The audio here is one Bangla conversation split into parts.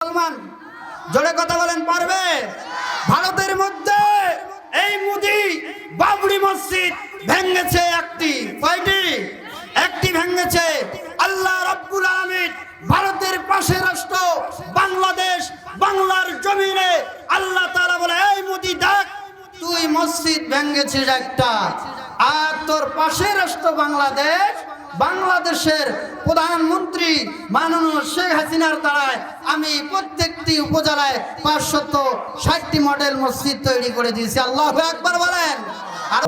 মুসলমান জোরে কথা বলেন পারবে? ভারতের মধ্যে এই মোদি বাবরি মসজিদ ভেঙেছে একটি, কয়টি? একটি ভেঙেছে। আল্লাহ রাব্বুল আলামিন ভারতের পাশে রাষ্ট্র বাংলাদেশ, বাংলার জমিনে আল্লাহ তাআলা বলে, এই মোদি দেখ, তুই মসজিদ ভেঙেছিস একটা, আর তোর পাশে রাষ্ট্র বাংলাদেশ, বাংলাদেশের প্রধানমন্ত্রী মাননীয় শেখ হাসিনার দ্বারায় আমি প্রত্যেকটি উপজেলায় 560টি মডেল মসজিদ তৈরি করে দিয়েছি। আল্লাহু আকবার বলেন। আর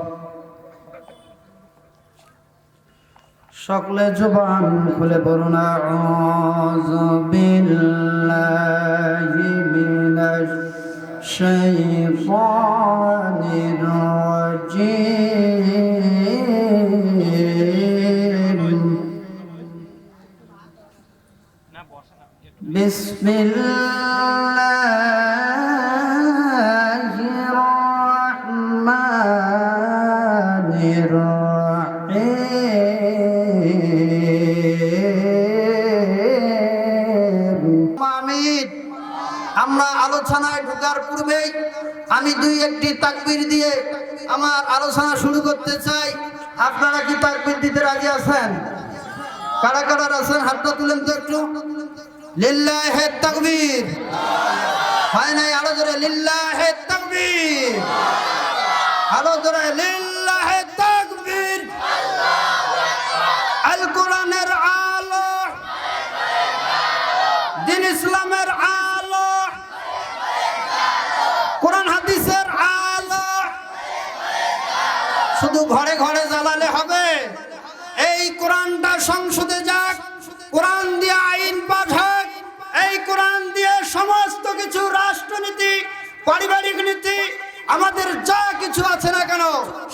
সকলে জবান খুলে বলুন, আউযু বিল্লাহি মিনাশ শাইতানির রাজীম। বিসমিল্লাহির রহমানির রহিম। আমরা আলোচনায় ঢোকার পূর্বেই আমি দুই একটি তাকবীর দিয়ে আমার আলোচনা শুরু করতে চাই। আপনারা কি তাকবীর দিতে রাজি আছেন? কারা কারা আছেন হাতটা তুলেন তো একটু। লিল্লাহি তাকবীর। হয় নাই? আরো জোরে লিল্লাহি তাকবীর। আরো জোরে লিল্লাহি তাকবীর। আল কোরআনের আলো, দ্বীন ইসলামের আলো, কোরআন হাদিসের আলো শুধু ঘরে ঘরে জ্বালালে হবে? এই কোরআনটা সংসদে যাক, কোরআন দিয়ে আইন পাস হোক, এই কোরআন দিয়ে সমস্ত কিছু রাষ্ট্রনীতি, পারিবারিক নীতি, আমাদের যা কিছু আছে না কেন,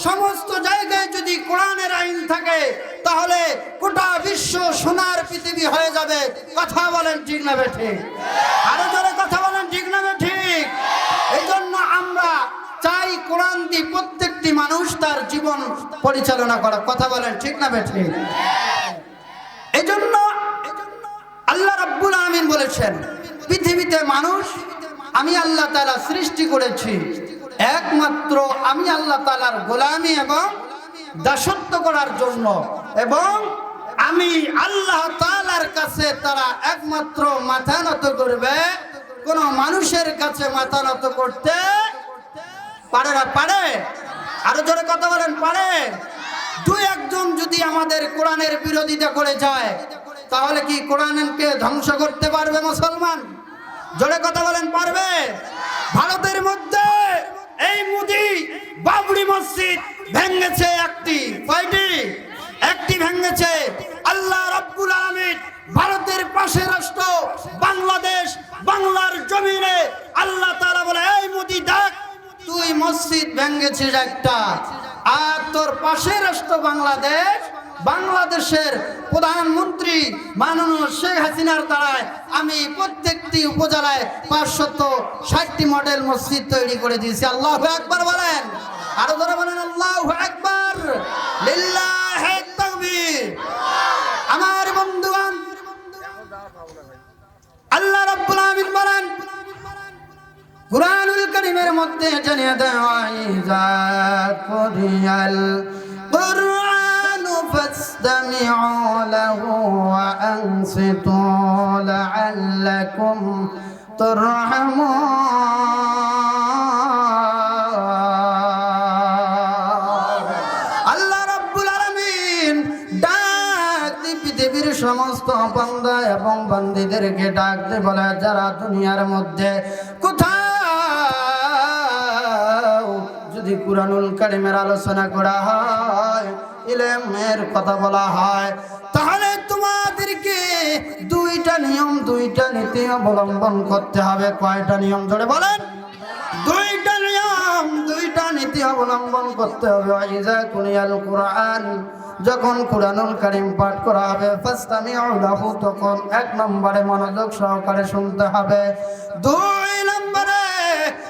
সমস্ত জায়গায় যদি কোরআনের আইন থাকে তাহলে গোটা বিশ্ব সোনার পৃথিবী হয়ে যাবে। কথা বলেন ঠিক না ঠিক? আরো জোরে কথা বলেন ঠিক না ঠিক? এই জন্য আমরা চাই কোরআন দিয়ে প্রত্যেকটি মানুষ তার জীবন পরিচালনা করা। কথা বলেন ঠিক না ঠিক? এই জন্য আল্লাহ রাব্বুল আলামিন বলেছেন, পৃথিবীতে মানুষ আমি আল্লাহ তাআলা সৃষ্টি করেছি একমাত্র আমি আল্লাহ তাআলার গোলামি এবং দাসত্ব করার জন্য, এবং আমি আল্লাহ তাআলার কাছে তারা একমাত্র মাথা নত করবে। কোন মানুষের কাছে মাথা নত করতে পারে না। পারে? আরো জোরে কথা বলেন, পারে? দুই একজন যদি আমাদের কোরআনের বিরোধিতা করে যায় তাহলে কি কোরআনকে ধ্বংস করতে পারবে মুসলমান? জোরে কথা বলেন পারবে? ভারতের মধ্যে এই মোদি বাবরি মসজিদ ভেঙেছে একটি, কয়টি? একটি ভেঙেছে। আল্লাহ রাব্বুল আলামিন ভারতের পাশে রাষ্ট্র বাংলাদেশ, বাংলার জমিনে আল্লাহ তাআলা বলে, এই মোদি দেখ, তুই মসজিদ ভেঙেছিস একটা, আর তোর পাশে রাষ্ট্র বাংলাদেশ, বাংলাদেশের প্রধানমন্ত্রী মাননীয় শেখ হাসিনার দ্বারায় আমি প্রত্যেকটি উপজেলায় 560টি মডেল মসজিদ তৈরি করে দিয়েছি। আল্লাহু আকবার বলেন। আরো ধরে বলেন আল্লাহু আকবার। লিল্লাহি তাকবীর। আমার বন্ধুগণ, আল্লাহ রাব্বুল আলামিন বলেন কুরআনুল কারীমের মধ্যে জানিয়ে দেওয়া, ইযা কুরিয়াল কুরআনু ফাসতামিউ লাহু ওয়া আনসিতু লাআল্লাকুম তুরহামুন। আল্লাহ রাব্বুল আলামিন ডাক দিয়ে পৃথিবীর সমস্ত বান্দা এবং বান্দীদেরকে ডাক দিয়ে বলে, যারা দুনিয়ার মধ্যে কোথাও যদি কুরআনুল কারীমের আলোচনা করা হয়, ইলমের কথা বলা হয়, তাহলে তোমাদেরকে দুইটা নিয়ম, দুইটা নীতি অবলম্বন করতে হবে। কয়টা নিয়ম জোরে বলেন? দুইটা নিয়ম, দুইটা নীতি অবলম্বন করতে হবে। ইযা কুরিয়াল কুরআন, যখন কুরআনুল কারীম পাঠ করা হবে, ফাসতামিউ লাহু, তখন এক নম্বরে মনোযোগ সহকারে শুনতে হবে। দুই নম্বরে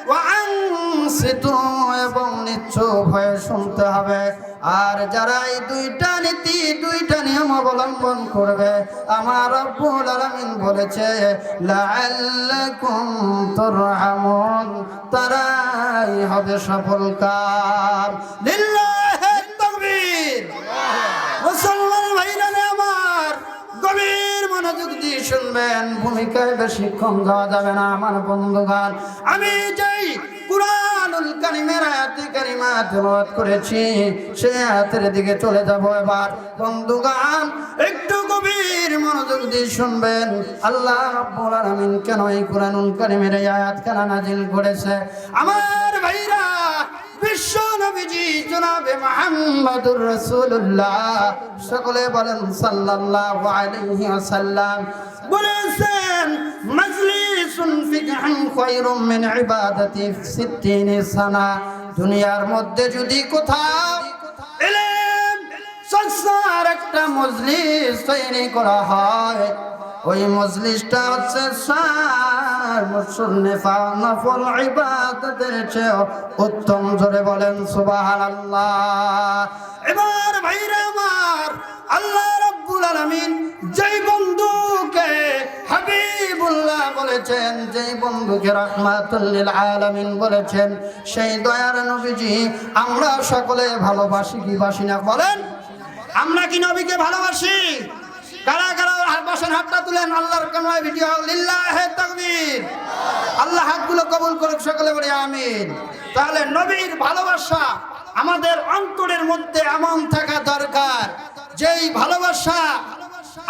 ওয়া আনসিতু, এবং নিশ্চুপ হয়ে শুনতে হবে। আর যারা এই দুইটা নীতি দুইটা নিয়ম অবলম্বন করবে আমার রব্বুল আলামিন বলেছে লাআল্লাকুম তুরহামুন, তারাই হবে সফলকাম। লিল্লাহি তাকবীর। মুসলমান ভাইরা আমার গভীর মনোযোগ দিয়ে শুনবেন, ভূমিকায় বেশিক্ষণ যাওয়া যাবে না আমার বন্ধুগণ। আমি যেই কুরআনুল কারীমের আয়াতে কারিমা তেলাওয়াত করেছি সেই আয়াতের দিকে চলে যাব এবার। বন্ধুগণ একটু গভীর মনোযোগ দিয়ে শুনবেন, আল্লাহ রাব্বুল আলামিন কেন এই কুরআনুল কারীমের এই আয়াতখানা নাযিল করেছে। আমার ভাইরা, বিশ্ব নবীজি জনাবে মুহাম্মদুর রাসূলুল্লাহ, সকলে বলেন সাল্লাল্লাহু আলাইহি ওয়াসাল্লাম, বলেছেন মাজলিসুন ফিকহুন খায়রুম মিন ইবাদাতি 60 সানা। দুনিয়ার মধ্যে যদি কোথাও ইলম চর্চার একটা মজলিস তৈরি করা হয়, ওই মজলিসটা হচ্ছে 4 বছর নফল ইবাদতের চেয়ে উত্তম। জোরে বলেন সুবহানাল্লাহ। এবার ভাইরা আমার, আল্লাহ রাব্বুল আলামিন যেই বন্ধুকে হাবিবুল্লাহ বলেছেন, যেই বন্ধুকে রাহমাতুল লিল আলামিন বলেছেন, সেই দয়ার নবীজি আমরা সকলে ভালোবাসি কি বাসি না? বলেন, আমরা কি নবীকে ভালোবাসি? কারা কারা বসেন, হাতটা তুলেন। আল্লাহর কামায় ভিডিও লিল্লাহি তাকবীর। আল্লাহ হাতগুলো কবুল করুক, সকলে বলি আমিন। তাহলে নবীর ভালোবাসা আমাদের অন্তরের মধ্যে এমন থাকা দরকার, যেই ভালোবাসা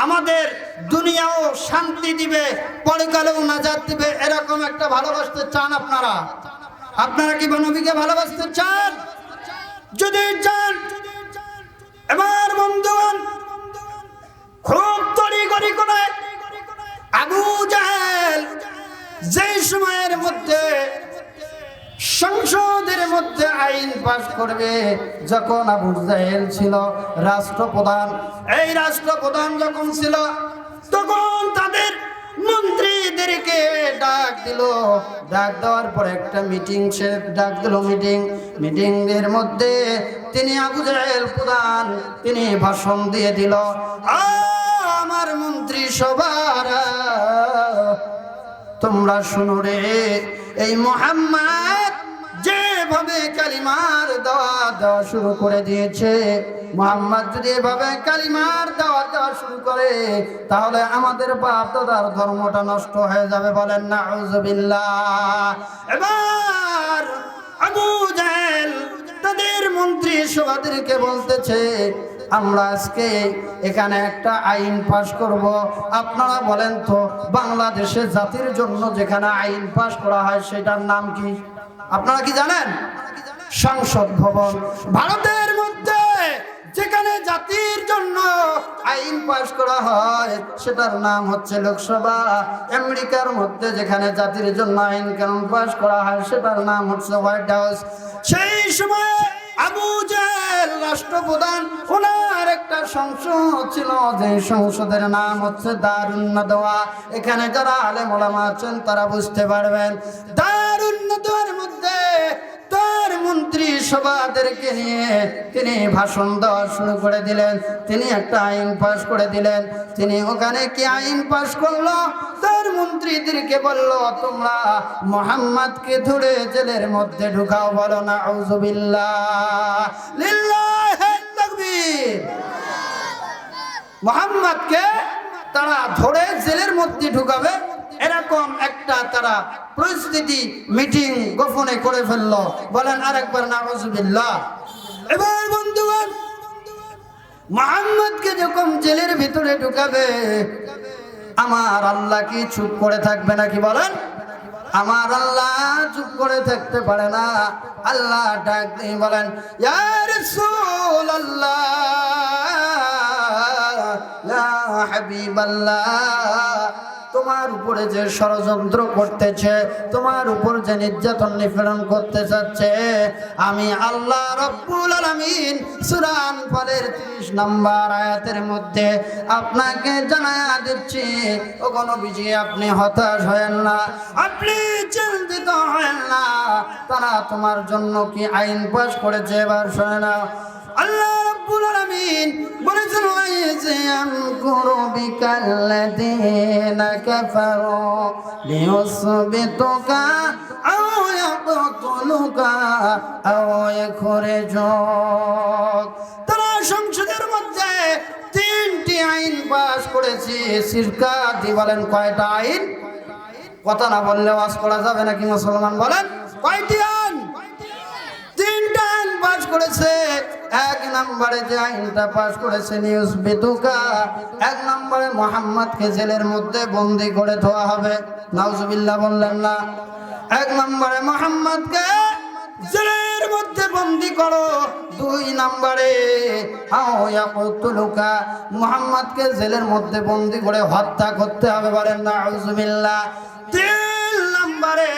আমাদের দুনিয়াও শান্তি দিবে, পরকালেও নাজাত দিবে। এরকম একটা ভালোবাসতে চান আপনারা? আপনারা কি নবীকে ভালোবাসতে চান? যদি চান, এবার বন্ধুগণ খুব তড়িঘড়ি করে আবু জাহেল যেই সময়ের মধ্যে সংসদের মধ্যে আইন পাস করবে, যখন আবু জাহেল ছিল রাষ্ট্রপ্রধান, এই রাষ্ট্রপ্রধান যখন ছিল তখন তাদের মন্ত্রীদেরকে ডাক দিল। ডাক দেওয়ার পরে একটা মিটিং সে ডাক দিল। মিটিংয়ের মধ্যে তিনি আবু জাহেল প্রধান, তিনি ভাষণ দিয়ে দিল, আমার মন্ত্রী সভারা তোমরা শুনো রে, এই মুহাম্মদ যেভাবে কালিমার দাওয়াত দেওয়া শুরু করে দিয়েছে, মুহাম্মদ যদি এভাবে কালিমার দাওয়াত দেওয়া শুরু করে তাহলে আমাদের বাপ দাদার ধর্মটা নষ্ট হয়ে যাবে। বলেন নাউযুবিল্লাহ। এবার আবু জাহেল তাদের মন্ত্রী সভাদেরকে বলতেছে, আমরা আজকে এখানে একটা আইন পাশ করব। আপনারা বলেন তো, বাংলাদেশে জাতির জন্য যেখানে আইন পাশ করা হয় সেটার নাম কি? আপনারা কি জানেন? সংসদ ভবন। ভারতের মধ্যে যেখানে জাতির জন্য আইন পাশ করা হয় সেটার নাম হচ্ছে লোকসভা। আমেরিকার মধ্যে যেখানে জাতির জন্য আইন কানুন পাশ করা হয় সেটার নাম হচ্ছে হোয়াইট হাউস। সেই সময় আবু জাহেল রাষ্ট্রপ্রধান, ওনার একটা সংসদ ছিল, যে সংসদের নাম হচ্ছে দারুন নাদওয়া। এখানে যারা আলেম ওলামা আছেন তারা বুঝতে পারবেন। দারুন নাদওয়ার মধ্যে তার মন্ত্রী সভাদেরকে নিয়ে তিনি ভাষণ দেওয়া শুরু করে দিলেন। তিনি একটা আইন পাশ করে দিলেন। তিনি ওখানে কি আইন পাশ করলো? তার মন্ত্রীদেরকে বলল, তোমরা মুহাম্মদকে ধরে জেলের মধ্যে ঢুকাও। বলো নাউযুবিল্লাহ। লিল্লাহি তাকবীর। মুহাম্মদকে তারা ধরে জেলের মধ্যে ঢুকাবে, এরকম একটা তারা পরিস্থিতি মিটিং গোপনে করে ফেললো। বলেন আরেকবার নাউযুবিল্লাহ। এবার বন্ধুগণ, মুহাম্মদকে যখন জেলের ভিতরে ঢুকাবে, আমার আল্লাহ কি চুপ করে থাকবে নাকি? বলেন, আমার আল্লাহ চুপ করে থাকতে পারে না। আল্লাহ ডাক দিয়ে বলেন, ইয়া রাসূলুল্লাহ, ইয়া হাবিবাল্লাহ, তোমার উপরে যে ষড়যন্ত্র করতেছে, তোমার উপর যে নির্যাতন নিপীড়ন করতে চাচ্ছে, আমি আল্লাহ রব্বুল আলামিন সূরা আনফালের 30 নম্বর আয়াতের মধ্যে আপনাকে জানায়া দিচ্ছি, ওগো নবীজি আপনি হতাশ হয়েন না, আপনি চিন্তিত হয়েন না। তারা তোমার জন্য কি আইন পাস করেছে এবার শুনে নাও। আল্লাহ রাব্বুল আলামিন বলেছেন ওয়াইয়ামকুরু বিকাল্লাযীনা কাফারু লিয়ুসবিতুকা আও ইয়াকতুলুকা আও ইখরিজুক। তারা সংসদের মধ্যে 3টি আইন পাস করেছে। সিরকাতি বলেন কয়টা আইন? কথা না বললে ওয়াজ করা যাবে নাকি মুসলমান? বলেন কয়টি আইন? 3টা আইন পাস করেছে। 1 নম্বরে যে আইনটা পাস করেছে নিউজ বিতুকা, 1 নম্বরে মুহাম্মদকে জেলের মধ্যে বন্দী করে দেওয়া হবে। নাউজুবিল্লাহ বললেন না? 1 নম্বরে মুহাম্মদকে জেলের মধ্যে বন্দী করো। 2 নম্বরে আও ইয়াকতুলুকা, মুহাম্মদকে জেলের মধ্যে বন্দী করে হত্যা করতে হবে। বলেন নাউজুবিল্লাহ। 3 নম্বরে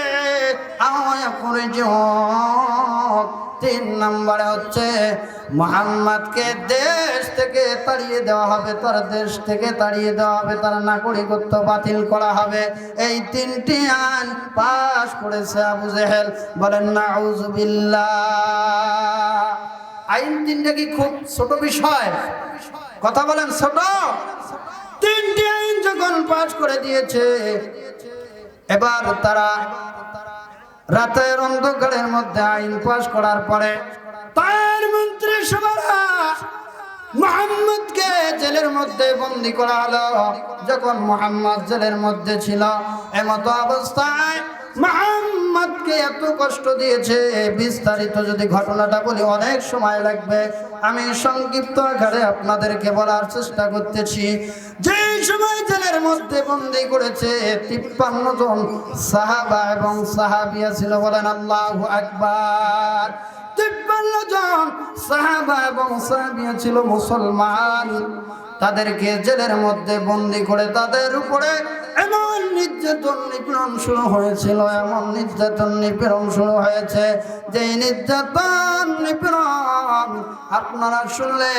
আও ইখরিজুক, 3 নম্বরে হচ্ছে মুহাম্মদকে দেশ থেকে তাড়িয়ে দেওয়া হবে, তার দেশ থেকে তাড়িয়ে দেওয়া হবে, তার নাগরিকত্ব বাতিল করা হবে। এই 3টি আইন পাস করেছে আবু জেহেল। বলেন নাউজুবিল্লাহ। আইন 3টা কি খুব ছোট বিষয়? কথা বলেন ছোট? 3টি আইন যখন পাস করে দিয়েছে, এবার তারা রাতের অন্ধকারের মধ্যে আইন পাস করার পরে তার মন্ত্রী সভারা মুহাম্মদকে জেলের মধ্যে বন্দী করা হলো। যখন মুহাম্মদ জেলের মধ্যে ছিল, এমতো অবস্থায় মুহাম্মদকে এত কষ্ট দিয়েছে। বিস্তারিত যদি ঘটনাটা বলি অনেক সময় লাগবে, আমি সংক্ষিপ্ত আকারে আপনাদেরকে বলার চেষ্টা করতেছি। যে সময় জেলের মধ্যে বন্দী করেছে 53 জন সাহাবা এবং সাহাবিয়া ছিল। বলেন আল্লাহু আকবার। 53 জন সাহাবা এবং সাহাবিয়া ছিল মুসলমান। তাদেরকে জেলের মধ্যে বন্দী করে তাদের উপরে এমন নির্যাতন নিপীড়ন শুরু হয়েছিল, এমন নির্যাতন নিপীড়ন শুরু হয়েছে যে নির্যাতন নিপীড়ন আপনারা শুনলে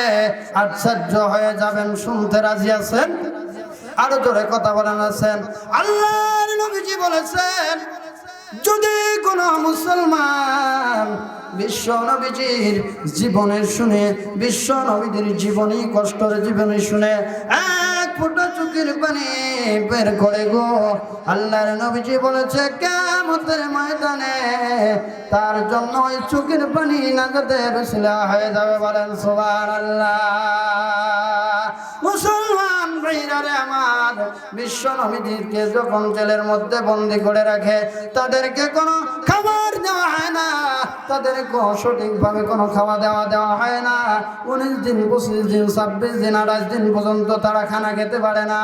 আশ্চর্য হয়ে যাবেন। শুনতে রাজি আছেন? আরো জোরে কথা বলেন আছেন? আল্লাহর নবীজি বলেছেন, যদি কোনো মুসলমান বিশ্ব নবীজির জীবনের শুনে, বিশ্ব নবীদের জীবনী, কষ্টের জীবনী শুনে 1 ফোঁটা চোখের পানি বের করে গো, আল্লাহর নবীজি বলেছে কিয়ামতের ময়দানে তার জন্য ওই চোখের পানি নাজাতের উসিলা হয়ে যাবে। বলেন সুবহানাল্লাহ। মুসলমান ভাইরারে আমার, বিশ্ব নবীজিকে যখন জেলের মধ্যে বন্দী করে রাখে, তাদেরকে কোনো খাবার দেওয়া হয় না, তাদেরকে সঠিকভাবে কোনো খাওয়া দেওয়া হয় না। 19 দিন, 25 দিন, 26 দিন, 28 দিন পর্যন্ত তারা খানা খেতে পারে না।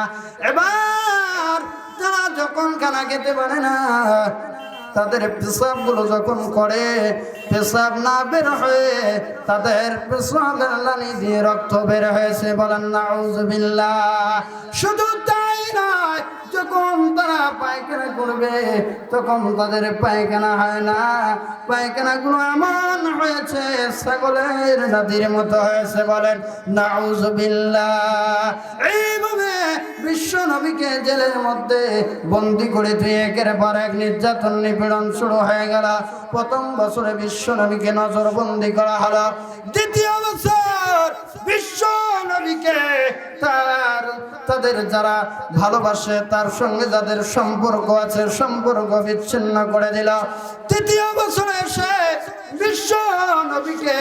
এবার তারা যখন খানা খেতে পারে না, তাদের পেশাবগুলো যখন করে, পেশাব না বের হয়ে তাদের পেশাবের লানি দিয়ে রক্ত বের হয়েছে। বলেন নাউজুবিল্লাহ। শুধু তাই নয়, যখন তারা পায়খানা করবে তখন তাদের পায়খানা হয় না, পায়খানাগুলো এমন হয়েছে ছাগলের নাদির মতো হয়েছে। বলেন নাউজুবিল্লাহ। এইভাবে বিশ্ব নবীকে জেলের মধ্যে বন্দী করে দিয়ে একের পর এক নির্যাতন নিপীড়ন শুরু হয়ে গেল। প্রথম বছরে বিশ্ব নবীকে নজরবন্দি করা হলো। দ্বিতীয় বছর বিশ্ব নবীকে তাদের যারা ভালোবাসে, তার সঙ্গে যাদের সম্পর্ক আছে, সম্পর্ক বিচ্ছিন্ন করে দিল। তৃতীয় বছরে এসে বিশ্ব নবীকে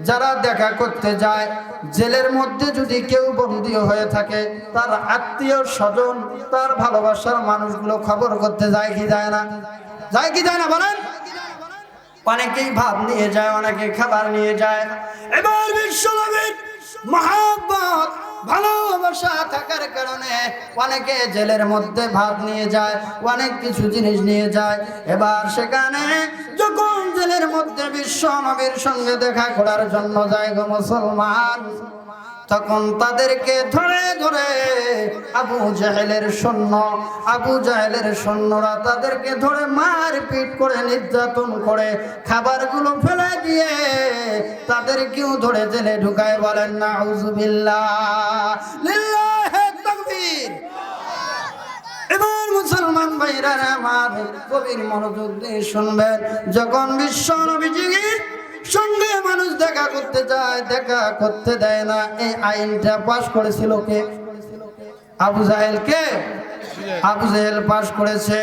যারা দেখা করতে যায়, জেলের মধ্যে যদি কেউ বন্দী হয়ে থাকে, তার আত্মীয় স্বজন, তার ভালোবাসার মানুষগুলো খবর করতে যায় কি যায় না? যায় কি যায় না? বলেন। অনেকেই ভাত নিয়ে যায়, অনেকে খাবার নিয়ে যায়। এবার বিশ্ব নবীর মহব্বত, ভালোবাসা থাকার কারণে অনেকে জেলের মধ্যে ভাত নিয়ে যায়, অনেক কিছু জিনিস নিয়ে যায়। এবার সেখানে যখন জেলের মধ্যে বিশ্ব নবীর সঙ্গে দেখা করার জন্য যায় গো মুসলমান, তখন তাদেরকে ধরে ধরে আবু জাহেলের সৈন্যরা তাদেরকে ধরে মারপিট করে, নির্যাতন করে, খাবারগুলো ফেলে দিয়ে তাদেরকেও ধরে জেলে ঢুকায়। বলেন নাউজুবিল্লাহ। লিল্লাহি তাকবীর। এবার মুসলমান ভাইরা আমার, গভীর মনোযোগ দিয়ে শুনবেন। যখন বিশ্ব নবীজি সঙ্গে মানুষ দেখা করতে যায়, দেখা করতে দেয় না। এই আইনটা পাশ করেছিল কে? আবু জাহেল। কে? আবু জাহেল পাশ করেছে।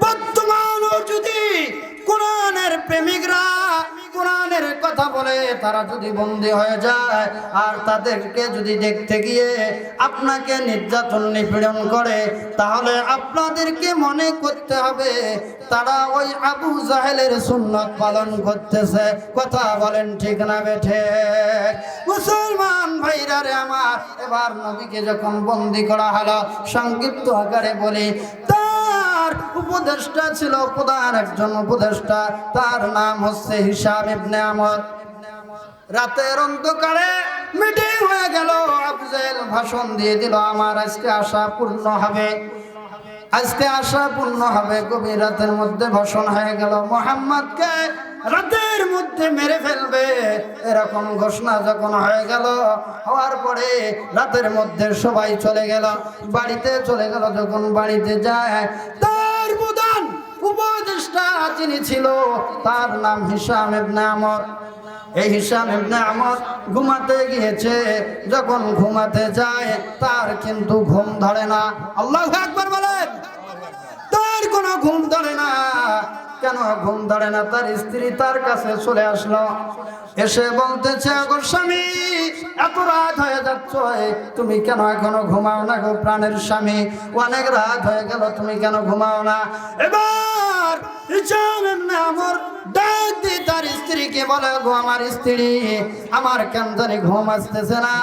বর্তমানও যদি কোরআনের প্রেমিকরা কোরআনের কথা বলে, তারা যদি বন্দী হয়ে যায় আর তাদেরকে যদি দেখতে গিয়ে আপনাকে নির্যাতন নিপীড়ন করে, তাহলে আপনাদেরকে মনে করতে হবে তারা ওই আবু জাহেলের সুন্নাত পালন করতেছে। কথা বলেন ঠিক না বেঠে? মুসলমান ভাইরা রে আমার, এবার নবীকে যখন বন্দী করা হলো, সংক্ষিপ্ত আকারে বলি, তার উপদেষ্টা ছিল, প্রধান একজন উপদেষ্টা, তার নাম হচ্ছে হিশাম ইবনে আমর। রাতের অন্ধকারে মিটিং হয়ে গেল। আবু জাহেল ভাষণ দিয়ে দিল, আমার আজকে আশা পূর্ণ হবে, আজকে আশা পূর্ণ হবে। গভীর রাতের মধ্যে ভাষণ হয়ে গেল, মুহাম্মদকে রাতের মধ্যে মেরে ফেলবে, এরকম ঘোষণা যখন হয়ে গেল, হওয়ার পরে রাতের মধ্যে সবাই চলে গেল, বাড়িতে চলে গেল। যখন বাড়িতে যায়, তার প্রধান উপদেষ্টা যিনি ছিল, তার নাম হিশাম ইবনে আমর। এই হিশাম ইবনে আমর ঘুমাতে গিয়েছে। যখন ঘুমাতে যায়, তার কিন্তু ঘুম ধরে না। আল্লাহু আকবার বলেন। তার কোনো ঘুম ধরে না। কেন ঘুম ধরে না? তার স্ত্রী তার কাছে চলে আসলো, এসে বলতেছে, গো স্বামী, এত রাত হয়ে যাচ্ছে, তুমি কেন এখনো ঘুমাও না গো প্রাণের স্বামী? অনেক রাত হয়ে গেল, তুমি কেন ঘুমাও না? এবার হিশাম ইবনে আমর ডাক দিয়ে তার স্ত্রীকে বলে, গো আমার স্ত্রী, আমার কেন জানি ঘুম আসতেছে না।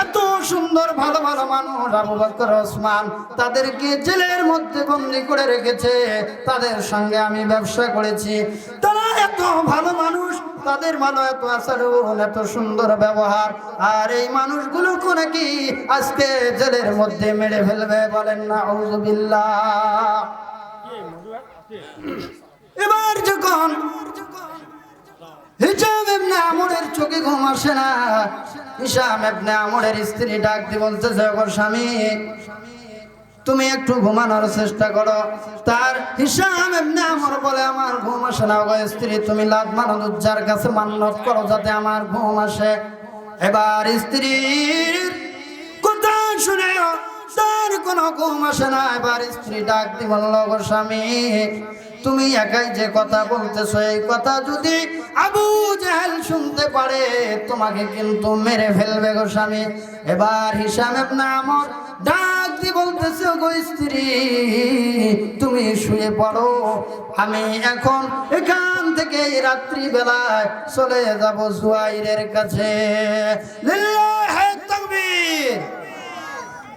এত সুন্দর ভালো ভালো মানুষ, আবু বকর, ওসমান, তাদেরকে জেলের মধ্যে বন্দী করে রেখেছে, তাদের সঙ্গে আমি ব্যবসা করেছি, তারা এত ভালো মানুষ, তাদের ভালো এত আচরণ, এত সুন্দর ব্যবহার, আর এই মানুষগুলোকে নাকি আজকে জেলের মধ্যে মেরে ফেলবে। বলেন না আউযুবিল্লাহ। এবার যখন হিশাম ইবনে আমরের চোখে ঘুম আসে না, হিশাম ইবনে আমরের স্ত্রী ডাক দিয়ে বলতেছে, গো স্বামী, তুমি একটু ঘুমানোর চেষ্টা করো। তার হিশাম ইবনে আমর বলে, আমার ঘুম আসে না। গো স্ত্রী, তুমি লাত মানদুজ্জার কাছে মান্নত করো যাতে আমার ঘুম আসে। এবার স্ত্রীর কথা শুনে তার কোনো ঘুম আসে না। এবার স্ত্রী ডাক দিয়ে বলল, গো স্বামী, তুমি একাই যে কথা বলতেছো, এই কথা যদি আবু জাহেল শুনতে পারে, তোমাকে কিন্তু মেরে ফেলবে গো স্বামী। এবার হিশাম ইবনে আমর ডাক দিয়ে বলতেছে, গো স্ত্রী, তুমি শুয়ে পড়ো, আমি এখন এখান থেকে রাত্রি বেলায় চলে যাব জুয়াইরের কাছে। লিল্লাহি তাকবীর।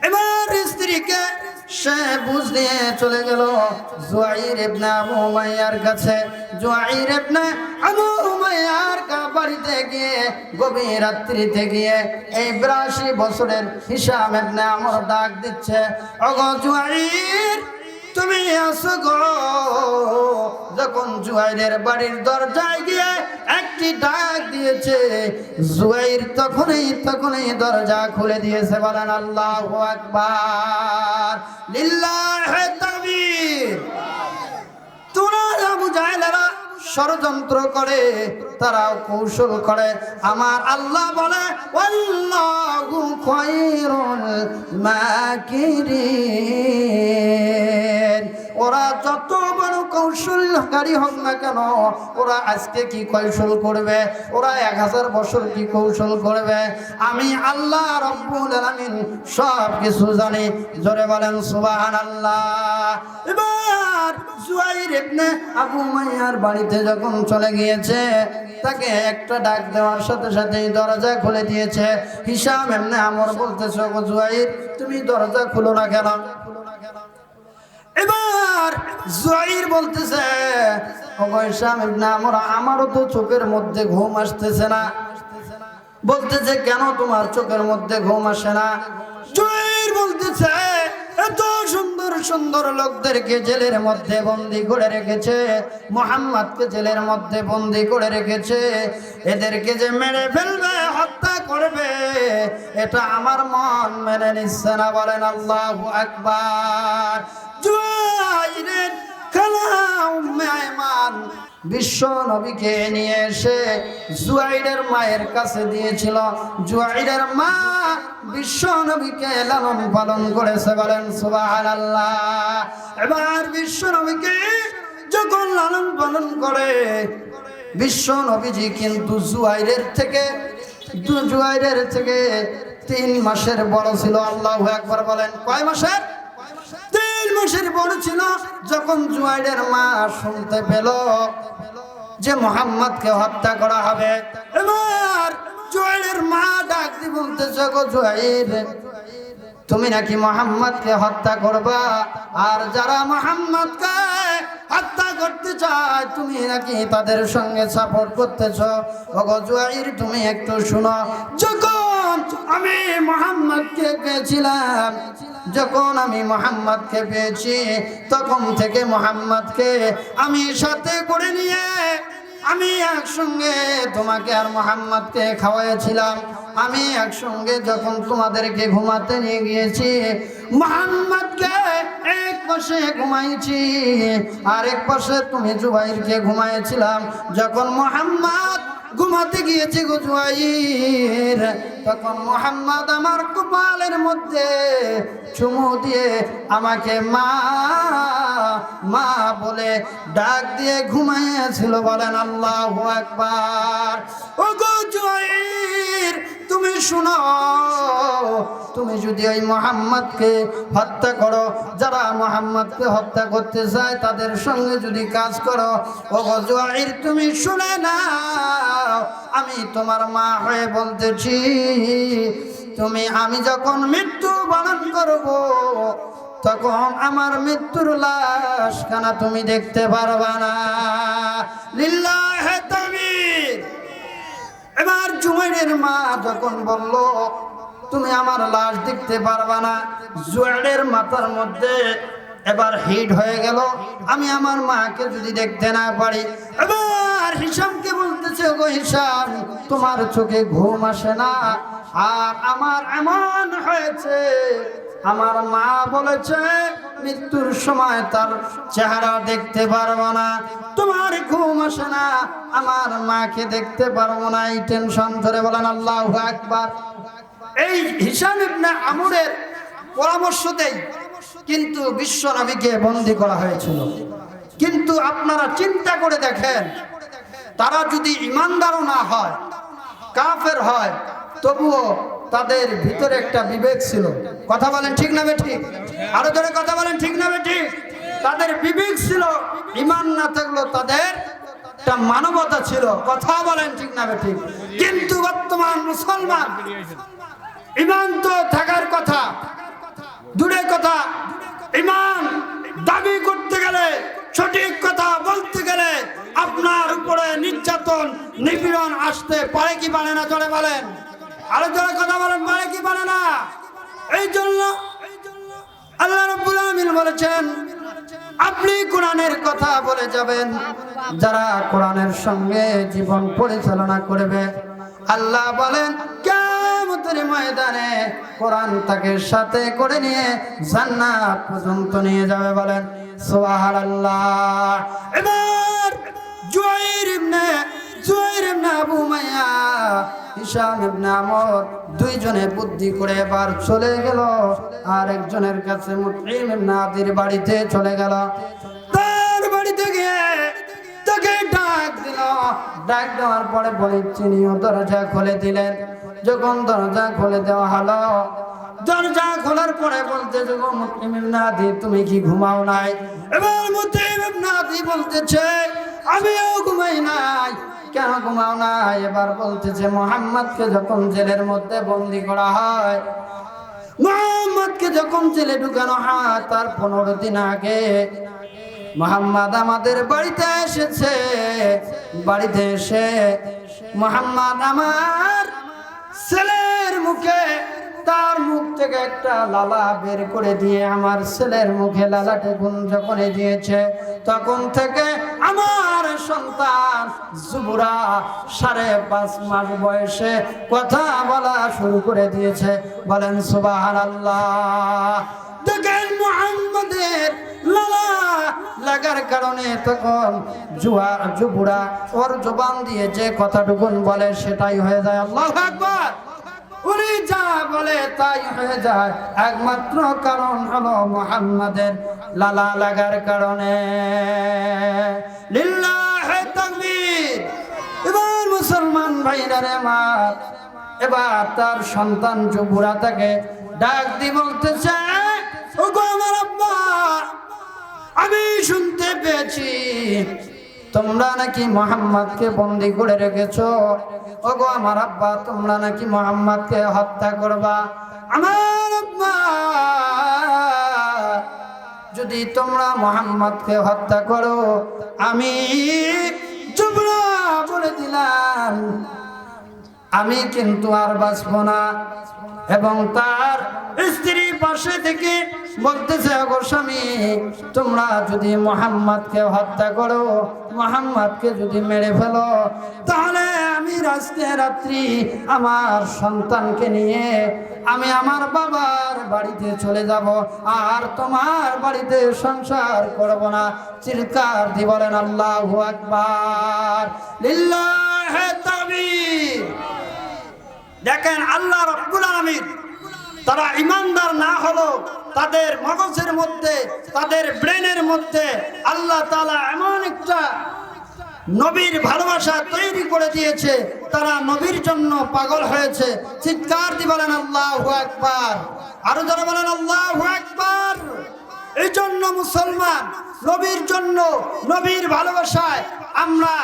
এবার স্ত্রীকে সে বুঝ দিয়ে চলে গেল জুয়াইর ইবনে আবু উমাইয়ার কাছে। জুয়াইর ইবনে আবু উমাইয়ার বাড়িতে গিয়ে গভীর রাত্রিতে গিয়ে এই 82 বছরের হিশাম ইবনে আমর ডাক দিচ্ছে, ওগো জুয়াইর, তুমি আসো গো। যখন জুয়াইরের বাড়ির দরজায় গিয়ে একটি ডাক দিয়েছে, জুয়াইর তখনই দরজা খুলে দিয়েছে। বলেন আল্লাহু আকবার, লিল্লাহি তাকবীর। তোরা আবু জাহেলেরা ষড়যন্ত্র করে, তারাও কৌশল করে। আমার আল্লাহ বলে, আল্লাহু খায়রুল মাকিরিন। ওরা যত বড় কৌশলকারী হোক না কেন, ওরা আজকে কি কৌশল করবে, ওরা 1000 বছর কি কৌশল করবে, আমি আল্লাহ রব্বুল আলামিন সব কিছু জানি। জোরে বলেন সুবহানাল্লাহ। এবার জুয়াইর ইবনে আবু উমাইয়ার বাড়িতে যখন চলে গিয়েছে, তাকে একটা ডাক দেওয়ার সাথে সাথেই দরজা খুলে দিয়েছে। হিশাম ইবনে আমর বলতেছে, গো জুয়াইর, তুমি দরজা খুলো না কেন? এবার জুয়াইর বলতেছে, ওগো হিশাম ইবনে আমর, আমারও তো চোখের মধ্যে ঘুম আসতেছে না। বলতেছে, কেন তোমার চোখের মধ্যে ঘুম আসে না? জুয়াইর বলতেছে, এত সুন্দর সুন্দর লোকদেরকে জেলের মধ্যে বন্দী করে রেখেছে, মুহাম্মদকে জেলের মধ্যে বন্দী করে রেখেছে, এদেরকে যে মেরে ফেলবে, হত্যা করবে, এটা আমার মন মেনে নিচ্ছে না। বলেন আল্লাহু আকবার। জুয়াইরের খালা উম্মে আয়মান বিশ্ব নবীকে নিয়ে এসে জুয়াইরের মায়ের কাছে দিয়েছিল। জুয়াইরের মা বিশ্ব নবীকে লালন পালন করেছে, বলেন সুবহানাল্লাহ। এবার বিশ্ব নবীকে যখন লালন পালন করে, বিশ্ব নবীজি কিন্তু জুয়াইরের থেকে 3 মাসের বড় ছিল। আল্লাহু আকবার বলেন। কয় মাসের? 3 মাসের বড় ছিল। যখন জুয়াইরের মা শুনতে পেল যে মুহাম্মদকে হত্যা করা হবে, এবার জুয়াইরের মা ডাক দিয়ে বলতেছে, গো জুয়াইর, তুমি নাকি মুহাম্মদকে হত্যা করবা, আর যারা মুহাম্মদকে হত্যা করতে চায় তুমি নাকি তাদের সঙ্গে সাপোর্ট করতেছ। ওগো জুয়াইর, তুমি একটু শুনো। যখন আমি মুহাম্মদকে পেয়েছি, তখন থেকে মুহাম্মদকে আমি সাথে করে নিয়ে আমি একসঙ্গে তোমাকে আর মুহাম্মদকে খাওয়াইছিলাম। আমি একসঙ্গে যখন তোমাদেরকে ঘুমাতে নিয়ে গিয়েছি, মুহাম্মদকে এক পাশে ঘুমাইছি, আর এক পাশে তুমি জুবাইরকে ঘুমাইছিলাম। যখন মুহাম্মদ ঘুমাতে গিয়েছি গো জুবাইর, তখন মুহাম্মদ আমার কপালের মধ্যে চুমু দিয়ে আমাকে মা মা বলে ডাক দিয়ে ঘুমাইয়েছিল, বলেন আল্লাহু আকবার। ও গো জুবাইর, তুমি শুনো, তুমি যদি ওই মুহাম্মদকে হত্যা করো, যারা মুহাম্মদকে হত্যা করতে চায় তাদের সঙ্গে যদি কাজ করো, ও গো জুবাইর, তুমি শুনে নাও, আমি তোমার মা হয়ে বলতেছি, আমি যখন মৃত্যু বরণ করব, তখন আমার মৃত্যুর লাশ খানা তুমি দেখতে পারবা না। লিল্লাহি তাকবীর। এবার জুবাইরের মা যখন বলল তুমি আমার লাশ দেখতে পারবা না, জুবাইরের মাথার মধ্যে এবার হিট হয়ে গেল, আমি আমার মাকে যদি দেখতে না পারি। এবার হিসামকে বলতেছে, গো হিসাম, তোমার চোখে ঘুম আসে না, আর আমার এমন হয়েছে, আমার মা বলেছে মৃত্যুর সময় তার চেহারা দেখতে পারবো না, তোমার ঘুম আসে না, আমার মাকে দেখতে পারবো না, এই টেনশন ধরে, বলেন আল্লাহু আকবার। এই হিসাম ইবনে আমরের পরামর্শতেই কিন্তু বিশ্ব নবীকে বন্দী করা হয়েছিল। কিন্তু আপনারা চিন্তা করে দেখেন, তারা যদি ইমানদারও না হয়, কাফের হয়, তবুও তাদের ভিতরে একটা বিবেক ছিল। কথা বলেন ঠিক না বেঠিক? আরো জোরে কথা বলেন ঠিক না বেঠিক? তাদের বিবেক ছিল, ইমান না থাকলেও তাদের একটা মানবতা ছিল। কথা বলেন ঠিক না বেঠিক? কিন্তু বর্তমান মুসলমান ইমান তো থাকার কথা, দূরের কথা, ইমান দাবি করতে গেলে, সঠিক কথা বলতে গেলে আপনার উপরে নির্যাতন নিপীড়ন আসতে পারে কি পারে না? জোরে বলেন, আরো জোরে কথা বলেন, পারে কি পারে না? এই জন্য আল্লাহ রাব্বুল আলামিন বলেছেন, আপনি কোরআনের কথা বলে যাবেন, যারা কোরআনের সঙ্গে জীবন পরিচালনা করবে, আল্লাহ বলেন কিয়ামতের ময়দানে কোরআন তাকে সাথে করে নিয়ে জান্নাত পর্যন্ত নিয়ে যাবে, বলেন সুবহানাল্লাহ। এবার জুয়াইর ইবনে আবু উমাইয়া, হিশাম ইবনে আমর দুইজনে বুদ্ধি করে এবার চলে গেল আর একজনের কাছে, মুতঈম ইবনে আদির বাড়িতে চলে গেল। তার বাড়িতে গিয়ে তাকে ডাক দিল। ডাক দেওয়ার পরে বলে চিনিও দরজা খুলে দিলেন। যখন দরজা খুলে দেওয়া হলো, দরজা খোলার পরে বলতে, যখন মুতঈম ইবনে আদি, তুমি কি ঘুমাও নাই? এবার মুতঈম ইবনে আদি বলতেছে, আমিও ঘুমাই নাই। কেন ঘুমাও নাই? এবার বলতেছে, মুহাম্মদকে যখন জেলের মধ্যে বন্দী করা হয়, মুহাম্মদকে যখন জেলে ঢুকানো হয়, তার 15 দিন আগে মুহাম্মদ আমাদের বাড়িতে এসেছে। বাড়িতে এসে মুহাম্মদ আমার ছেলের মুখে, তার মুখ থেকে একটা লালা বের করে দিয়ে আমার ছেলের মুখে লালাটে যখন দিয়েছে, তখন থেকে আমার সন্তান যুবরা 5.5 মাস বয়সে কথা বলা শুরু করে দিয়েছে, বলেন সুবহানাল্লাহ। দেখেন মুহাম্মদের লাগার কারণে তখন যুবরা ওর জবান দিয়ে যে কথাটুকুন বলে সেটাই হয়ে যায়। আল্লাহু আকবার। উনি যা বলে তাই হয়ে যায়, একমাত্র কারণ হলো মুহাম্মাদের লালা লাগার কারণে। লিল্লাহি তাকবীর। এবার মুসলমান ভাইরা রে আমার, এবার তার সন্তান যুবরা তাকে ডাক দিয়ে বলতেছে, ওগো আমার আব্বা, আমি শুনতে পেয়েছি তোমরা নাকি মুহাম্মাদকে বন্দী করে রেখেছো। ওগো আমার আব্বা, তোমরা নাকি মুহাম্মাদকে হত্যা করবা। আমার আব্বা, যদি তোমরা মুহাম্মাদকে হত্যা করো, আমি যুবরা বলে দিলাম আমি কিন্তু আর বাঁচব না। এবং তার স্ত্রী পাশে থেকে বলতেছে, ওগো স্বামী, তোমরা যদি মুহাম্মাদকে হত্যা করো, মুহাম্মাদকে যদি মেরে ফেলো, তাহলে আমি রাত্রি আমার সন্তানকে নিয়ে আমি আমার বাবার বাড়িতে চলে যাব, আর তোমার বাড়িতে সংসার করব না। চিৎকার দিয়ে বলেন আল্লাহু আকবার, লিল্লাহি তাকবীর। দেখেন আল্লাহ রাব্বুল আলামিন, তারা ইমানদার না হলো তাদের মগজের মধ্যে, তাদের ব্রেনের মধ্যে আল্লাহ তাআলা এমন একটা নবীর ভালোবাসা তৈরি করে দিয়েছে, তারা নবীর জন্য পাগল হয়েছে। চিৎকার দিয়ে বলেন আল্লাহু আকবার, আরো যারা বলেন আল্লাহু আকবার। এই জন্য মুসলমান নবীর জন্য, নবীর ভালোবাসায় আমরা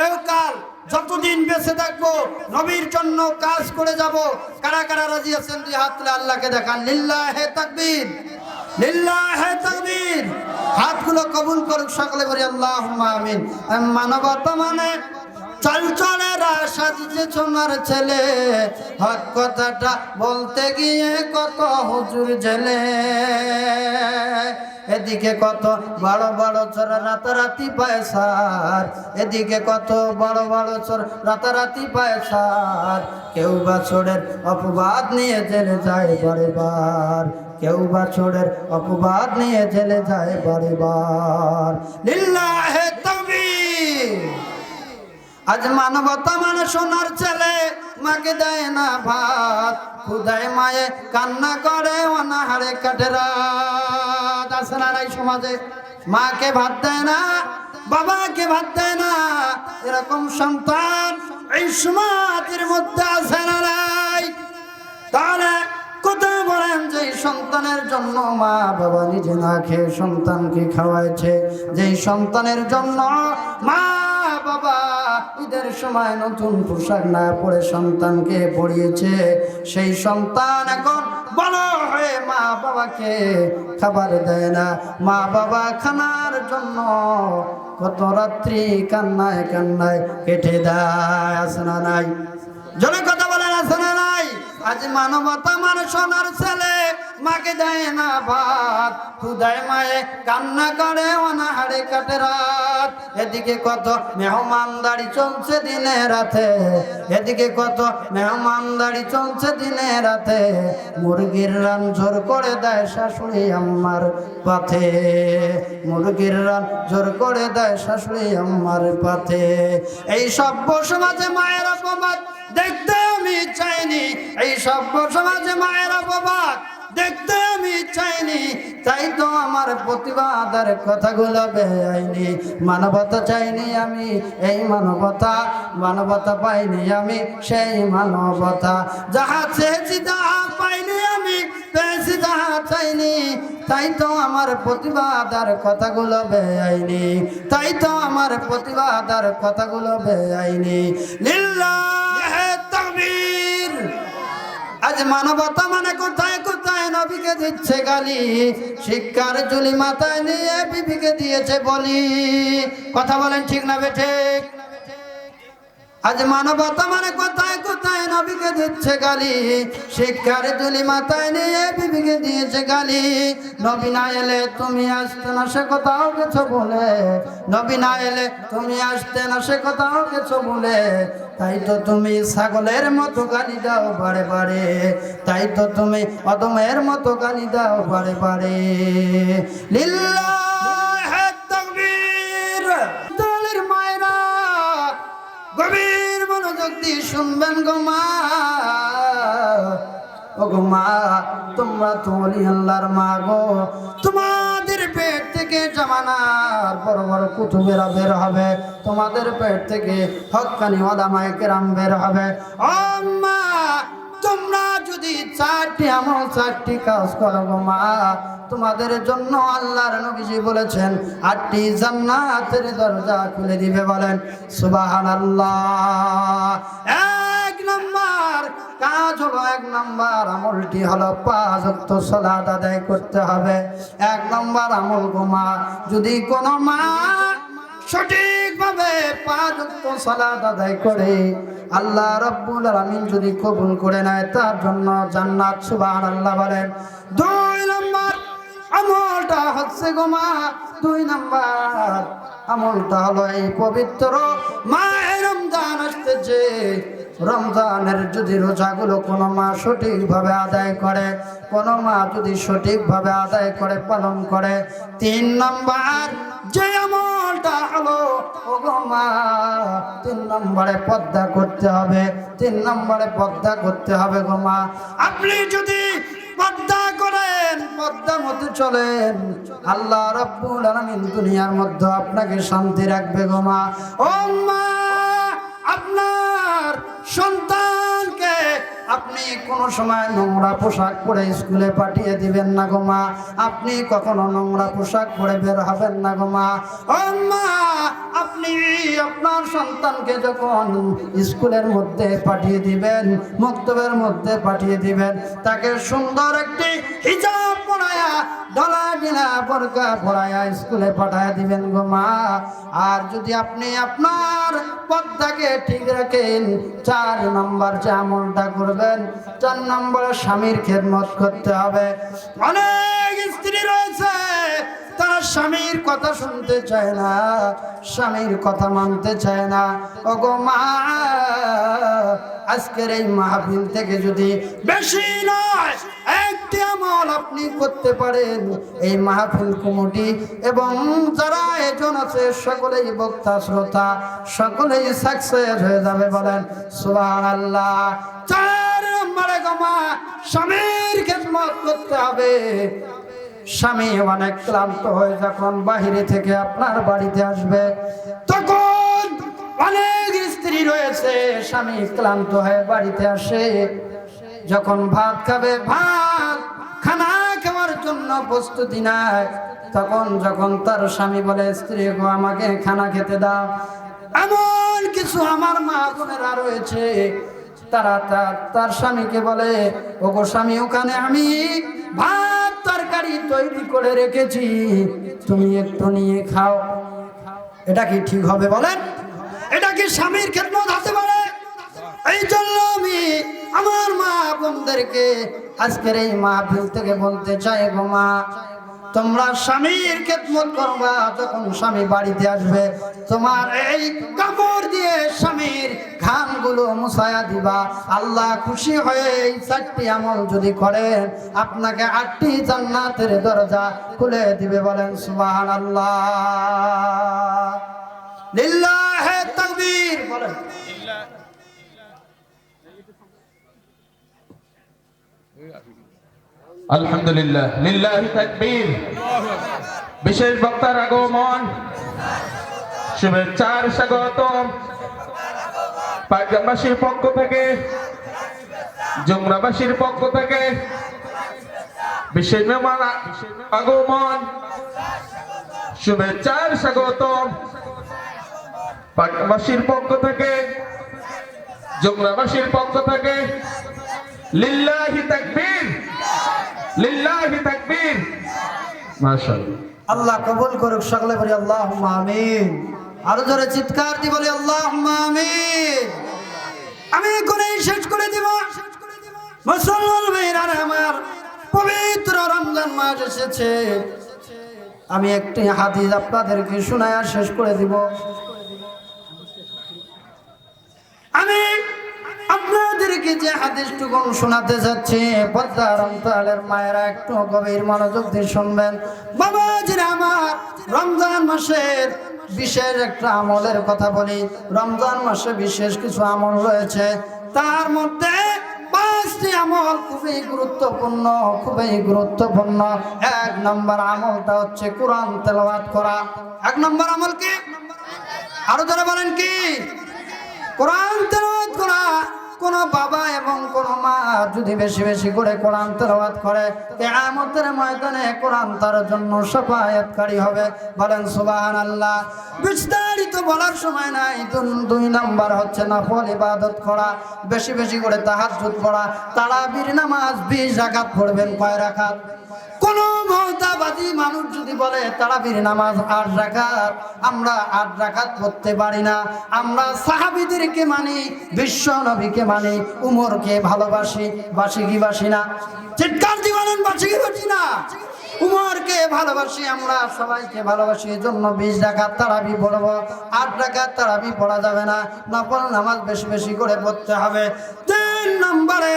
একাল যতদিন বেঁচে থাকবো নবীর জন্য কাজ করে যাব। কারা কারা রাজি আছেন দুই হাত তুলে আল্লাহকে দেখান। লিল্লাহি তাকবীর, লিল্লাহি তাকবীর। হাতগুলো কবুল করুক সকলে, বলি আল্লাহুম্মা আমিন। মানবতা মানে চল চলেরা সাজিছে সোনার ছেলে, হক কথাটা বলতে গিয়ে কত হুজুর জেলে। এদিকে কত বড় বড় চোর রাতারাতি পয়সার, এদিকে কত বড় বড় চোর রাতারাতি পয়সার। কেউ বা চোরের অপবাদ নিয়ে জেলে যায় বারেবার, কেউ বা চোরের অপবাদ নিয়ে জেলে যায় বারেবার। লিল্লাহি তাকবীর। আজ মানবতা মানে সোনার ছেলে, মাকে দেয় না ভাত, খুদায় মায়ে কান্না করে অনাহারে কাটে রাত। আছে না নাই সমাজে? মাকে ভাত দেয় না, বাবাকে ভাত দেয় না, এরকম সন্তান এই সমাজের মধ্যে আছে না নাই? তাহলে কোথায় বলেন যে সন্তানের জন্য মা বাবা নিজে না খেয়ে সন্তানকে খাওয়াইছে, যেই সন্তানের জন্য মা বাবা ঈদের সময় নতুন পোশাক না পরে সন্তানকে পরিয়েছে, সেই সন্তান এখন বড় হয়ে মা বাবাকে খাবার দেয় না। মা বাবা খানার জন্য কত রাত্রি কান্নায় কান্নায় কেটে দেয়। আছে না নাই? জনে কথা বলেন, আছে না নাই? আজ মানবতা মানে সোনার ছেলে, মাকে দেয় না ভাত, খুদায় মায়ে কান্না করে অনাহারে কাটে রাত। এদিকে কত মেহমানদারি চলছে দিনে রাতে, এদিকে কত মেহমানদারি চলছে দিনে রাতে। মুরগির রান জোর করে দেয় শাশুড়ি আম্মার পাথে, মুরগির রান জোর করে দেয় শাশুড়ি আম্মার পাথে। এই সভ্য সমাজে মায়ের অপবাদ দেখতে আমি চাইনি, এই সভ্য সমাজে মায়ের অপবাদ দেখতে আমি চাইনি, তাই তো আমার প্রতিবাদের কথাগুলো বেআইনি। মানবতা চাইনি আমি, এই মানবতা, মানবতা পাইনি আমি সেই মানবতা। যাহা চেয়েছি তাহা পাইনি আমি, পেয়েছি তাহা চাইনি, তাই তো আমার প্রতিবাদের কথাগুলো বেআইনি, তাই তো আমার প্রতিবাদের কথাগুলো বেআইনি। লিল্লাহি তাকবীর। আজ মানবতা মানে কোথায় কোথায় নবীকে দিচ্ছে গালি, শিক্ষার ঝুলি মাথায় নিয়ে বিবিকে দিয়েছে বলি। কথা বলেন ঠিক না বেঠিক? আজ মানবতা মানে কোথায় কোথায় নবীকে দিচ্ছে গালি, শিক্ষার ঝুলি মাথায় নিয়ে বিবিকে দিয়েছে গালি। নবী না এলে তুমি আসতে না সে কথাও কিছু বলে, নবী না এলে তুমি আসতে না সে কথাও কিছু বলে। তাই তো তুমি ছাগলের মতো গালি দাও বারে বারে, তাই তো তুমি অদমের মতো গালি দাও বারে বারে। লিল্লাহি তাকবীর। গভীর মনোযোগ দিয়ে শুনবেন গো মা। ও গো মা, তোমরা তো ওলি আল্লাহর মা গো। তোমাদের পেট থেকে জামানার বড় বড় কুতুবেরা বের হবে, তোমাদের পেট থেকে হক্কানি ওলামায়ে কেরাম বের হবে। ও মা, তোমরা যদি 4টি আমল 4টি কাজ করো গো মা, তোমাদের জন্য আল্লাহর নবীজি বলেছেন 8টি জান্নাতের দরজা খুলে দিবে। বলেন সুবহানাল্লাহ। 1 নম্বর কাজ হলো, 1 নম্বর আমলটি হলো 5 ওয়াক্ত সালাত আদায় করতে হবে। 1 নম্বর আমল গো মা, যদি কোনো মা সঠিকভাবে 5 ওয়াক্ত সালাত আদায় করে, আল্লাহ রাব্বুল আলামিন যদি কবুল করে নেয়, তার জন্য জান্নাত। সুবহানাল্লাহ বলেন। 2 নম্বর আমলটা হচ্ছে গো মা, 2 নম্বর আমলটা হলো এই পবিত্র মাহে রমজান আসতেছে, রমজানের যদি রোজাগুলো কোনো মা সঠিকভাবে আদায় করে, কোনো মা যদি সঠিকভাবে আদায় করে, পালন করে, 3 নম্বর যে আমলটা হলো ও গো মা, 3 নম্বরে পর্দা করতে হবে। 3 নম্বরে পর্দা করতে হবে গো মা। আপনি যদি পর্দা করেন, পর্দার মধ্যে চলেন, আল্লাহ রাব্বুল আলামিন দুনিয়ার মধ্যে আপনাকে শান্তি রাখবে গো মা। ও মা, আপনার সন্তানকে আপনি কোনো সময় নোংরা পোশাক পরে স্কুলে পাঠিয়ে দিবেন না গো মা। আপনি কখনো নোংরা পোশাক পরে বের হবেন না গো মা। ও মা, আপনি আপনার সন্তানকে যখন স্কুলের মধ্যে পাঠিয়ে দিবেন, মক্তবের মধ্যে পাঠিয়ে দিবেন, তাকে সুন্দর একটি হিজাব পরায়া, ডলা ডিলা বোরকা পরায়া স্কুলে পাঠিয়ে দিবেন গো মা। আর যদি আপনি আপনার পর্দাকে ঠিক রাখেন, 4 নম্বর যে আমলটা করবেন, 4 নম্বরে স্বামীর খেদমত করতে হবে। অনেক স্ত্রী রয়েছে, তারা স্বামীর কথা শুনতে চায় না, স্বামীর কথা মানতে চায় না। ও গো মা, আজকের এই মাহফিল থেকে যদি বেশি নয় 1টি আমল আপনি করতে পারেন, এই মাহফিল কমিটি এবং যারা আয়োজন আছে সকলেই, বক্তা শ্রোতা সকলেই সাকসেস হয়ে যাবে। বলেন সুবহানাল্লাহ। 4 নম্বরে গো মা, স্বামীর খেদমত করতে হবে। স্বামী অনেক ক্লান্ত হয়ে যখন বাহিরে থেকে আপনার বাড়িতে আসবে, তখন অনেক স্ত্রী রয়েছে, স্বামী ক্লান্ত হয়ে বাড়িতে আসে, যখন ভাত খাবে, ভাত খানা খাওয়ার জন্য প্রস্তুতি নেয়, তখন যখন তার স্বামী বলে, স্ত্রী গো আমাকে খানা খেতে দাও, এমন কিছু আমার মা বোনেরা রয়েছে, তারা তার স্বামীকে বলে, ও গো স্বামী, ওখানে আমি ভাত তরকারি তৈরি করে রেখেছি, তুমি একটু নিয়ে খাও। এটা কি ঠিক হবে বলেন? এটা কি স্বামীর খেদমত হতে পারে? এই জন্য আমি আমার মা বোনদেরকে আজকের এই মাহফিল থেকে বলতে চাই গো মা, তোমরা স্বামীর খেদমত করবা। যখন স্বামী বাড়িতে আসবে, তোমার এই কাপড় দিয়ে স্বামীর ঘামগুলো মুছায়া দিবা। আল্লাহ খুশি হয়ে এই 4টি আমল যদি করেন, আপনাকে 8টি জান্নাতের দরজা খুলে দিবে। বলেন সুবহানাল্লাহ। লিল্লাহি তাকবীর। বলেন আলহামদুলিল্লাহ, লিল্লাহি তাকবীর। বিশেষ বক্তার আগমন, শুভেচ্ছার স্বাগতম। পাইকগামবাসীর পক্ষ থেকে, জুমরাবাসীর পক্ষ থেকে বিশেষ মেহমান আগমন, শুভেচ্ছার স্বাগতম। পাইকগামবাসীর পক্ষ থেকে, জুমরাবাসীর পক্ষ থেকে লিল্লাহি তাকবীর, লিল্লাহি তাকবীর। মাশাআল্লাহ। আল্লাহ কবুল করুক। সকলে বলি আল্লাহুম্মা আমিন। আরো জোরে চিৎকার দিয়ে বলি আল্লাহুম্মা আমিন। আমি কোনেই শেষ করে দিব। মুসলমান ভাইরা আমার, পবিত্র রমজান মাস এসেছে, আমি একটি হাদিস আপনাদেরকে শোনায়া শেষ করে দিব। আমি আপনাদেরকে যে হাদিসটুকু শোনাতে যাচ্ছি, পদ্মার অন্তরালের মায়েরা একটু গভীর মনোযোগ দিয়ে শুনবেন। বাবাজিরা আমার, রমজান মাসের বিশেষ একটা আমলের কথা বলি। রমজান মাসে বিশেষ কিছু আমল রয়েছে, তার মধ্যে 5টি আমল খুবই গুরুত্বপূর্ণ, খুবই গুরুত্বপূর্ণ। 1 নম্বর আমলটা হচ্ছে কোরআন তেলাওয়াত করা। 1 নম্বর আমল কি? আরো যারা বলেন কি? কোরআন তেলাওয়াত করা। কোন বাবা এবং কোন মা যদি বেশি বেশি করে কোরআন তেলাওয়াত করে, কিয়ামতের ময়দানে কোরআন তার জন্য শাফায়াতকারী হবে। বলেন সুবহানাল্লাহ। বিস্তারিত বলার সময় নাই। 2 নাম্বার হচ্ছে নফল ইবাদত করা, বেশি বেশি করে তাহাজ্জুদ পড়া। তারাবির নামাজ 20 রাকাত পড়বেন। কয় রাকাত? কোন মওতাবাদী মানুষ যদি বলে তারাবির নামাজ 8 রাকাত, আমরা 8 রাকাত পড়তে পারি না। আমরা সাহাবীদেরকে মানি, বিশ্ব নবীকে মানি, উমরকে ভালোবাসি। বাসি কি বাসি না? চিৎকার দিয়ে বলেন, বাসি কি বাসি না? উমরকে ভালোবাসি, আমরা সবাইকে ভালোবাসি। এজন্য 20 রাকাত তারাবি পড়ব। 8 রাকাত তারাবি পড়া যাবে না। নফল নামাজ বেশি বেশি করে পড়তে হবে। 3 নম্বরে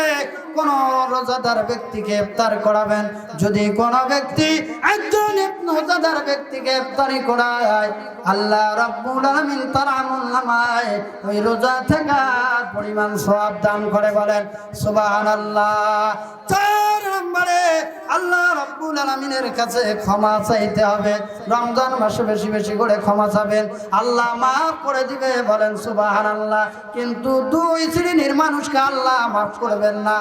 কোন রোজাদার ব্যক্তিকে ইফতার করাবেন। যদি কোন ব্যক্তি একজন রোজাদার ব্যক্তিকে ইফতারি করায়, আল্লাহ রাব্বুল আলামিন তার আমলনামায় ওই রোজা থাকার পরিমাণ সওয়াব দান করে। বলেন সুবহানাল্লাহ। 4 নম্বরে আল্লাহ রাব্বুল আলামিনের কাছে ক্ষমা চাইতে হবে। রমজান মাসে বেশি বেশি করে ক্ষমা চাবেন, আল্লাহ মাফ করে দিবে। বলেন সুবহানাল্লাহ। কিন্তু 2 শ্রেণীর মানুষকে আল্লাহ মাফ করবেন না।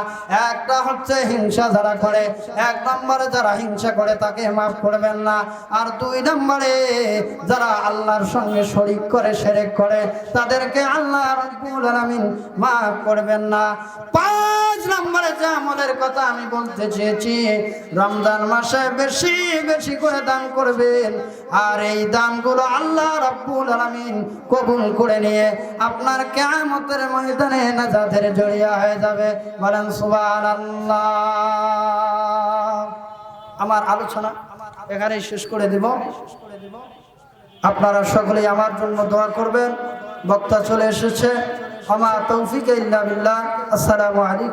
একটা হচ্ছে হিংসা যারা করে, 1 নম্বরে যারা হিংসা করে তাকে মাফ করবেন না। আর 2 নম্বরে যারা আল্লাহর সঙ্গে শরীক করে, শিরক করে, তাদেরকে আল্লাহ রাব্বুল আলামিন মাফ করবেন না। 5 নম্বরে যে আমলের কথা আমি বলতে চেয়েছি, রমজান মাসে বেশি বেশি করে দান করবেন। আর এই দানগুলো আল্লাহ রাব্বুল আলামিন কবুল করে নিয়ে আপনার কিয়ামতের ময়দানে নাজাতের জড়িয়া হয়ে যাবে। বলেন সুবহানাল্লাহ। আমার আলোচনা এখানেই শেষ করে দেব। আপনারা সকলেই আমার জন্য দোয়া করবেন। বক্তা চলে এসেছে। আমা তৌফিক ইল্লা বিল্লাহ। আসসালামু আলাইকুম।